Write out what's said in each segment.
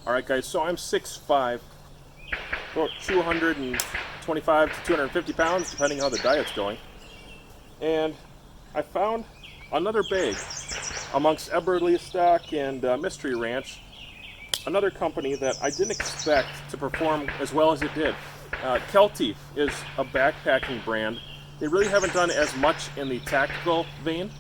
Alright guys, so I'm 6'5", about 225 to 250 pounds, depending how the diet's going. And I found another bag amongst Eberlestock and Mystery Ranch, another company that I didn't expect to perform as well as it did. Kelty is a backpacking brand. They really haven't done as much in the tactical vein,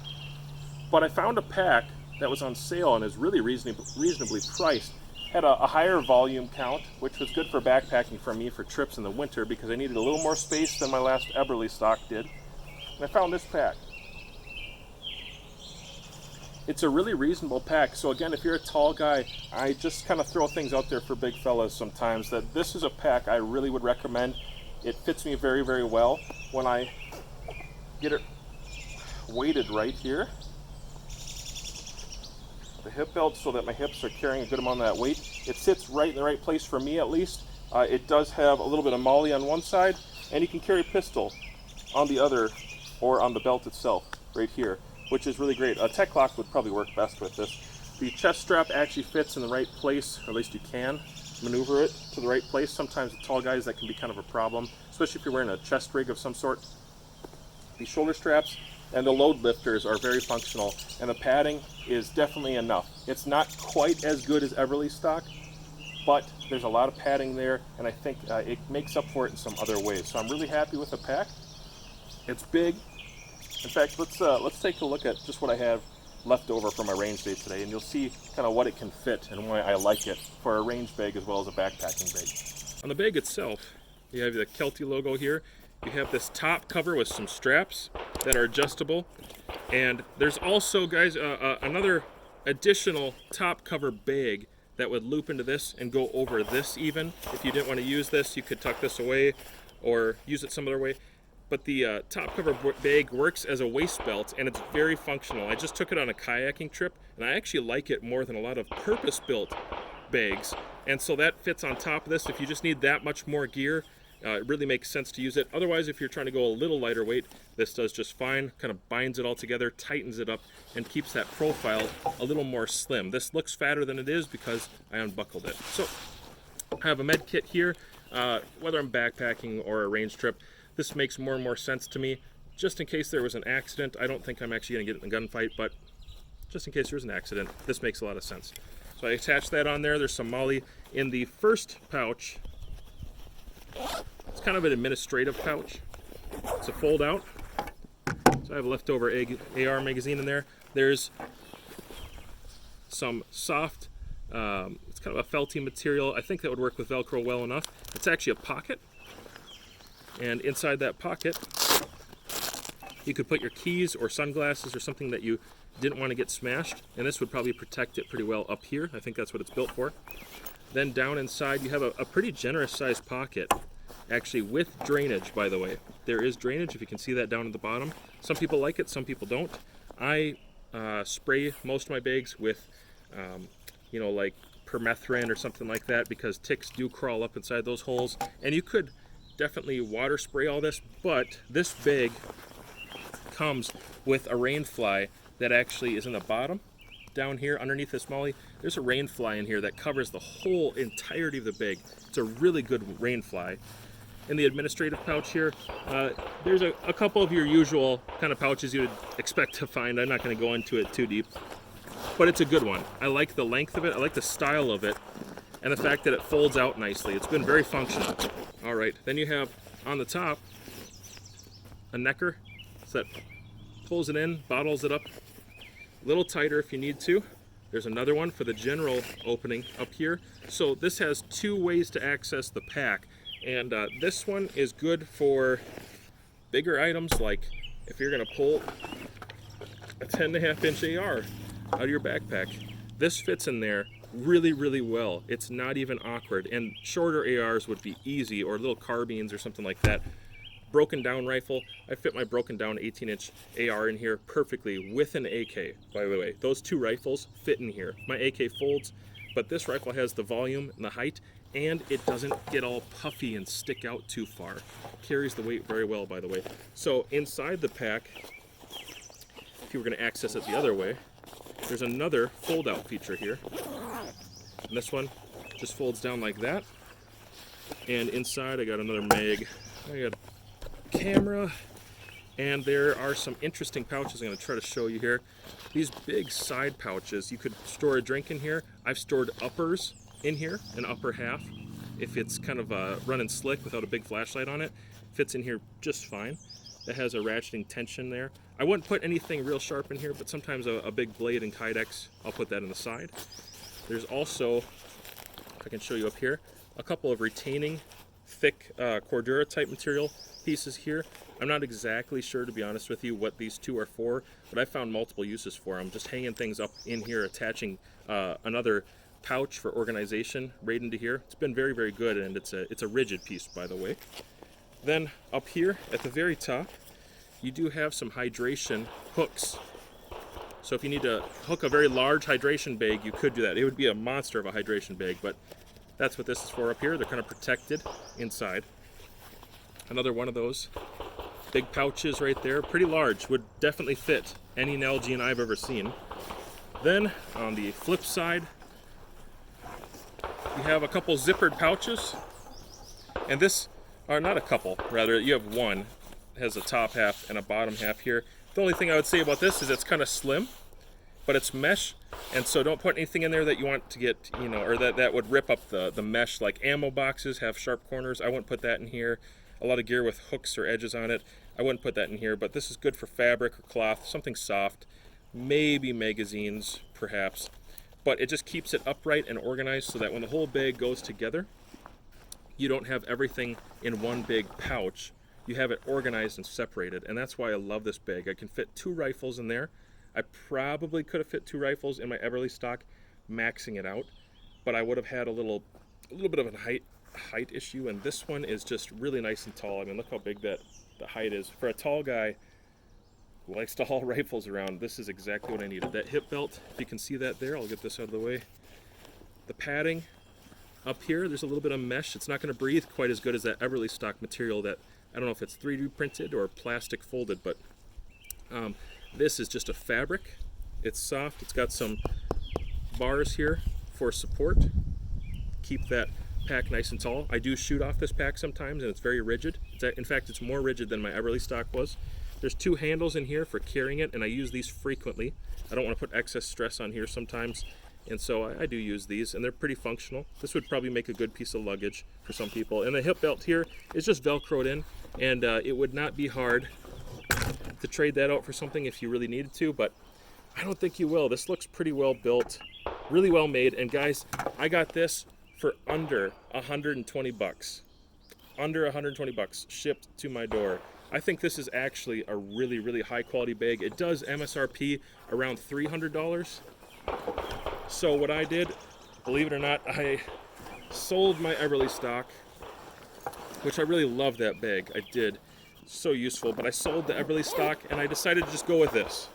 but I found a pack that was on sale and is really reasonably priced. Had a higher volume count, which was good for backpacking for me for trips in the winter because I needed a little more space than my last Eberlestock did. And I found this pack. It's a really reasonable pack. So again, if you're a tall guy, I just kind of throw things out there for big fellas sometimes, that this is a pack I really would recommend. It fits me very, very well when I get it weighted right here. The hip belt so that my hips are carrying a good amount of that weight. It sits right in the right place for me at least. It does have a little bit of molly on one side, and you can carry a pistol on the other or on the belt itself right here, which is really great. A tech lock would probably work best with this. The chest strap actually fits in the right place, or at least you can maneuver it to the right place. Sometimes with tall guys that can be kind of a problem, especially if you're wearing a chest rig of some sort. The shoulder straps and the load lifters are very functional, and the padding is definitely enough. It's not quite as good as Eberlestock, but there's a lot of padding there, and I think it makes up for it in some other ways. So I'm really happy with the pack. It's big. In fact, let's take a look at just what I have left over from my range day today, and you'll see kind of what it can fit and why I like it for a range bag as well as a backpacking bag. On the bag itself, you have the Kelty logo here. You have this top cover with some straps that are adjustable, and there's also, guys, another additional top cover bag that would loop into this and go over this even. If you didn't want to use this, you could tuck this away or use it some other way. But the top cover bag works as a waist belt, and it's very functional. I just took it on a kayaking trip, and I actually like it more than a lot of purpose-built bags. And so that fits on top of this. If you just need that much more gear, it really makes sense to use it. Otherwise, if you're trying to go a little lighter weight, this does just fine. Kind of binds it all together, tightens it up, and keeps that profile a little more slim. This looks fatter than it is because I unbuckled it. So I have a med kit here. Whether I'm backpacking or a range trip, this makes more and more sense to me. Just in case there was an accident, I don't think I'm actually going to get in a gunfight, but just in case there's an accident, this makes a lot of sense. So I attached that on there. There's some molly in the first pouch. It's kind of an administrative pouch. It's a fold out. So I have a leftover AR magazine in there. There's some soft, it's kind of a felty material. I think that would work with Velcro well enough. It's actually a pocket. And inside that pocket, you could put your keys or sunglasses or something that you didn't want to get smashed. And this would probably protect it pretty well up here. I think that's what it's built for. Then down inside, you have a pretty generous sized pocket, actually with drainage, by the way. There is drainage, if you can see that down at the bottom. Some people like it, some people don't. I spray most of my bags with, like permethrin or something like that, because ticks do crawl up inside those holes. And you could definitely water spray all this, but this bag comes with a rain fly that actually is in the bottom. Down here underneath this molly, there's a rain fly in here that covers the whole entirety of the bag. It's a really good rain fly. In the administrative pouch here, there's a couple of your usual kind of pouches you would expect to find. I'm not going to go into it too deep, but it's a good one. I like the length of it, I like the style of it, and the fact that it folds out nicely. It's been very functional. All right, then you have on the top a necker so that pulls it in, bottles it up a little tighter if you need to. There's another one for the general opening up here. So this has two ways to access the pack, and this one is good for bigger items, like if you're going to pull a 10.5-inch AR out of your backpack. This fits in there really, really well. It's not even awkward, and shorter ARs would be easy, or little carbines or something like that. Broken down rifle, I fit my broken down 18-inch AR in here perfectly with an AK, by the way. Those two rifles fit in here. My AK folds, but this rifle has the volume and the height, and it doesn't get all puffy and stick out too far. It carries the weight very well, by the way. So inside the pack, if you were going to access it the other way, there's another fold-out feature here. And this one just folds down like that. And inside I got another mag. I got a camera. And there are some interesting pouches I'm going to try to show you here. These big side pouches, you could store a drink in here. I've stored uppers in here, an upper half. If it's kind of running slick without a big flashlight on it, fits in here just fine. That has a ratcheting tension there. I wouldn't put anything real sharp in here, but sometimes a big blade and kydex, I'll put that in the side. There's also, if I can show you up here, a couple of retaining thick Cordura type material pieces here. I'm not exactly sure, to be honest with you, what these two are for, but I found multiple uses for them. Just hanging things up in here, attaching another pouch for organization right into here. It's been very, very good, and it's a rigid piece, by the way. Then up here at the very top, you do have some hydration hooks. So if you need to hook a very large hydration bag, you could do that. It would be a monster of a hydration bag, but that's what this is for up here. They're kind of protected inside. Another one of those big pouches right there, pretty large, would definitely fit any Nalgene I've ever seen. Then on the flip side, you have a couple zippered pouches, and this are not a couple, rather you have one. It has a top half and a bottom half here. The only thing I would say about this is it's kind of slim, but it's mesh, and so don't put anything in there that you want to get, or that would rip up the mesh, like ammo boxes have sharp corners. I wouldn't put that in here. A lot of gear with hooks or edges on it, I wouldn't put that in here, but this is good for fabric or cloth, something soft, maybe magazines perhaps, but it just keeps it upright and organized so that when the whole bag goes together, you don't have everything in one big pouch. You have it organized and separated, and that's why I love this bag. I can fit 2 rifles in there. I probably could have fit 2 rifles in my Eberlestock, maxing it out, but I would have had a little bit of a height issue, and this one is just really nice and tall. I mean, look how big the height is. For a tall guy who likes to haul rifles around, this is exactly what I needed. That hip belt, if you can see that there, I'll get this out of the way. The padding up here, there's a little bit of mesh. It's not going to breathe quite as good as that Eberlestock material that, I don't know if it's 3D printed or plastic folded, but this is just a fabric. It's soft. It's got some bars here for support. Keep that pack nice and tall. I do shoot off this pack sometimes, and it's very rigid. In fact, it's more rigid than my Eberlestock was. There's 2 handles in here for carrying it, and I use these frequently. I don't want to put excess stress on here sometimes, and so I do use these, and they're pretty functional. This would probably make a good piece of luggage for some people. And the hip belt here is just Velcroed in, and it would not be hard to trade that out for something if you really needed to, but I don't think you will. This looks pretty well built, really well made, and guys, I got this for under 120 bucks. Under 120 bucks shipped to my door. I think this is actually a really, really high quality bag. It does MSRP around $300. So what I did, believe it or not, I sold my Eberlestock, which I really love that bag. I did. So useful, but I sold the Eberlestock and I decided to just go with this.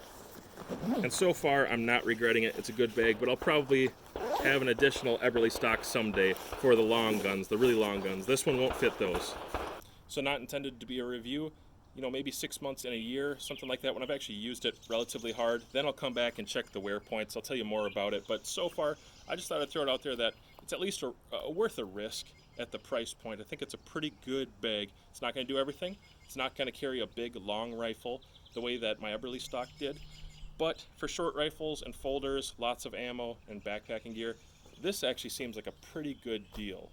And so far, I'm not regretting it. It's a good bag, but I'll probably have an additional Eberlestock someday for the long guns, the really long guns. This one won't fit those. So not intended to be a review, maybe 6 months in a year, something like that, when I've actually used it relatively hard. Then I'll come back and check the wear points. I'll tell you more about it. But so far, I just thought I'd throw it out there that it's at least worth a risk at the price point. I think it's a pretty good bag. It's not going to do everything. It's not going to carry a big, long rifle the way that my Eberlestock did. But for short rifles and folders, lots of ammo and backpacking gear, this actually seems like a pretty good deal.